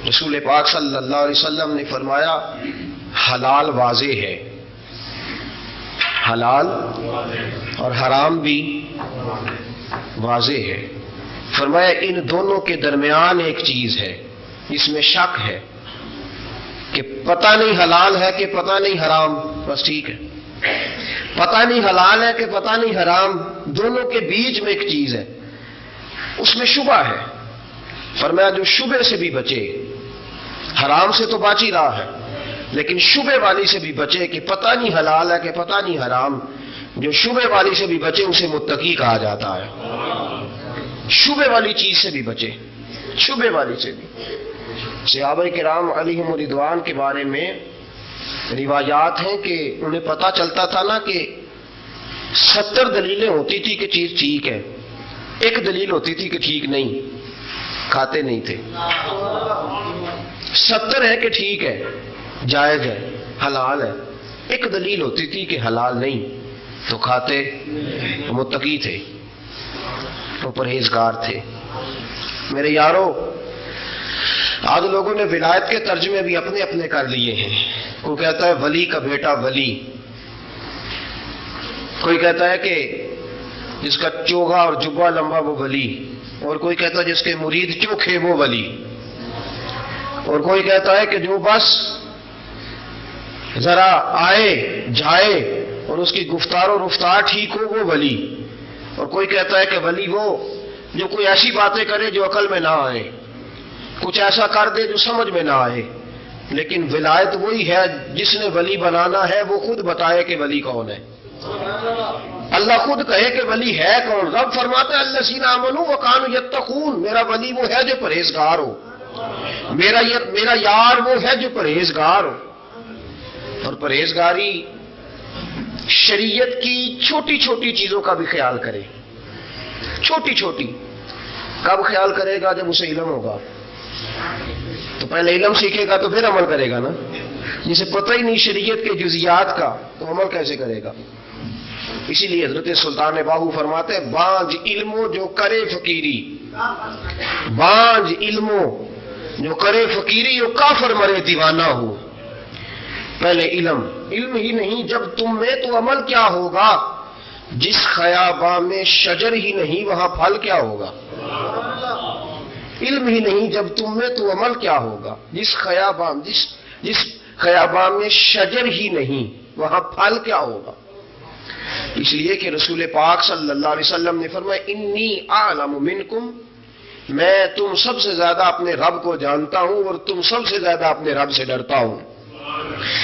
رسول پاک صلی اللہ علیہ وسلم نے فرمایا حلال واضح ہے، حلال اور حرام بھی واضح ہے۔ فرمایا ان دونوں کے درمیان ایک چیز ہے جس میں شک ہے کہ پتہ نہیں حلال ہے کہ پتہ نہیں حرام، بس ٹھیک ہے، پتہ نہیں حلال ہے کہ پتہ نہیں حرام، دونوں کے بیچ میں ایک چیز ہے، اس میں شبہ ہے۔ فرمایا جو شبہ سے بھی بچے، حرام سے تو بچ ہی رہا ہے لیکن شبہ والی سے بھی بچے کہ پتہ نہیں حلال ہے کہ پتہ نہیں حرام، جو شبہ والی سے بھی بچے اسے متقی کہا جاتا ہے۔ شبہ والی چیز سے بھی بچے، شبہ والی سے بھی۔ صحابہ کرام علیہم رضوان کے بارے میں روایات ہیں کہ انہیں پتہ چلتا تھا نا کہ 70 دلیلیں ہوتی تھی کہ چیز ٹھیک ہے، ایک دلیل ہوتی تھی کہ ٹھیک نہیں، کھاتے نہیں تھے۔ 70 ہے کہ ٹھیک ہے، جائز ہے، حلال ہے، ایک دلیل ہوتی تھی کہ حلال نہیں تو کھاتے، متقی تھے، تو پرہیزگار تھے۔ میرے یارو، آج لوگوں نے ولایت کے ترجمے بھی اپنے اپنے کر لیے ہیں۔ کوئی کہتا ہے ولی کا بیٹا ولی، کوئی کہتا ہے کہ جس کا چوغا اور جبہ لمبا وہ ولی، اور کوئی کہتا ہے جس کے مرید چوکھے وہ ولی، اور کوئی کہتا ہے کہ جو بس ذرا آئے جائے اور اس کی گفتار و رفتار ٹھیک ہو وہ ولی، اور کوئی کہتا ہے کہ ولی وہ جو کوئی ایسی باتیں کرے جو عقل میں نہ آئے، کچھ ایسا کر دے جو سمجھ میں نہ آئے۔ لیکن ولایت وہی ہے جس نے ولی بنانا ہے وہ خود بتائے کہ ولی کون ہے، اللہ خود کہے کہ ولی ہے کون۔ رب فرماتا ہے الذین آمنوا وکانوا یتقون، میرا ولی وہ ہے جو پرہیزگار ہو، میرا یار وہ ہے جو پرہیزگار ہو۔ اور پرہیزگاری شریعت کی چھوٹی چھوٹی چیزوں کا بھی خیال کرے، چھوٹی چھوٹی۔ کب خیال کرے گا؟ جب اسے علم ہوگا، تو پہلے علم سیکھے گا تو پھر عمل کرے گا نا۔ جسے پتہ ہی نہیں شریعت کے جزیات کا تو عمل کیسے کرے گا؟ اسی لیے حضرت سلطان باہو فرماتے ہیں بانج علمو جو کرے فقیری، بانج علمو جو کرے فقیری وہ کافر مرے دیوانہ ہو۔ پہلے علم ہی نہیں، جب تم میں تو عمل کیا ہوگا؟ جس خیاباں میں شجر ہی نہیں وہاں پھل کیا ہوگا؟ علم ہی نہیں جب تم میں تو عمل کیا ہوگا؟ جس خیاباں میں شجر ہی نہیں وہاں پھل کیا ہوگا؟ اس لیے کہ رسول پاک صلی اللہ علیہ وسلم نے فرمایا انی اعلم منکم، میں تم سب سے زیادہ اپنے رب کو جانتا ہوں اور تم سب سے زیادہ اپنے رب سے ڈرتا ہوں۔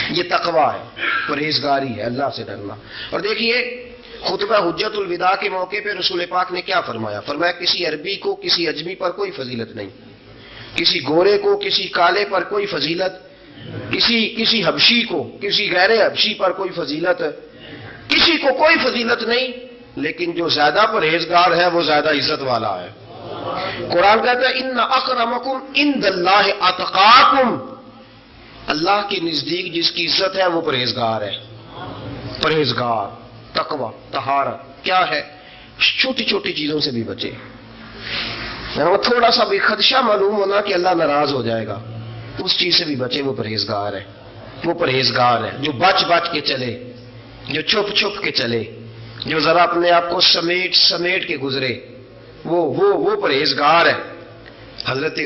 یہ تقوی ہے، پرہیزگاری ہے، اللہ سے ڈرنا۔ اور دیکھیے خطبہ حجت الوداع کے موقع پہ رسول پاک نے کیا فرمایا؟ فرمایا کسی عربی کو کسی اجمی پر کوئی فضیلت نہیں، کسی گورے کو کسی کالے پر کوئی فضیلت، کسی حبشی کو کسی غیر حبشی پر کوئی فضیلت، کسی کو کوئی فضیلت نہیں، لیکن جو زیادہ پرہیزگار ہے وہ زیادہ عزت والا ہے۔ قرآن کہتا ہے ان اکرمکم عند اللہ اتقاکم، اللہ کے نزدیک جس کی عزت ہے وہ پرہیزگار ہے۔ پرہیزگار، تقوی، طہارت کیا ہے؟ چھوٹی چھوٹی چیزوں سے بھی بچے۔ تھوڑا سا بھی خدشہ معلوم ہونا کہ اللہ ناراض ہو جائے گا، اس چیز سے بھی بچے، وہ پرہیزگار ہے۔ وہ پرہیزگار ہے جو بچ کے چلے، جو چھپ کے چلے، جو ذرا اپنے آپ کو سمیٹ کے گزرے، وہ پرہیزگار ہے۔ حضرت